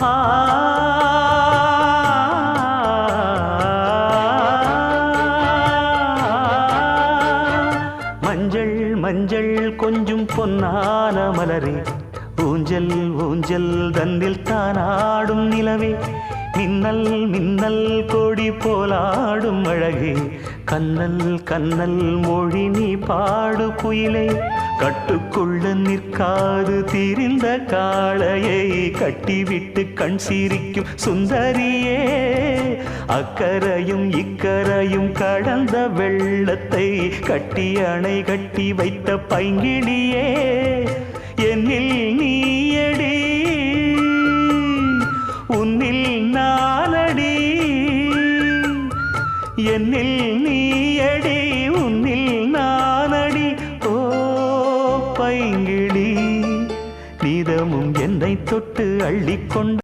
ஆ மஞ்சள் மஞ்சள் கொஞ்சம் பொன்னான மலரே, ஊஞ்சல் ஊஞ்சல் தன்னில் தானாடும் நிலவே, மின்னல் மின்னல் கொடி போலாடும் அழகே, கண்ணல் கண்ணல் மொழி நீ பாடு குயிலே, கட்டுக்குள்ள நிற்காது திரிந்த காளையை கட்டிவிட்டு கண் சிரிக்கும் சுந்தரியே, அக்கரையும் இக்கரையும் கடந்த வெள்ளத்தை கட்டி அணை கட்டி வைத்த பைங்கிளியே, என்னில் நீயடி உன்னில் நானடி, என்னில் நீயடி உன்னில் நானடி. ஓ பைங்கிளி, நீதமும் என்னை தொட்டு அள்ளிக்கொண்டு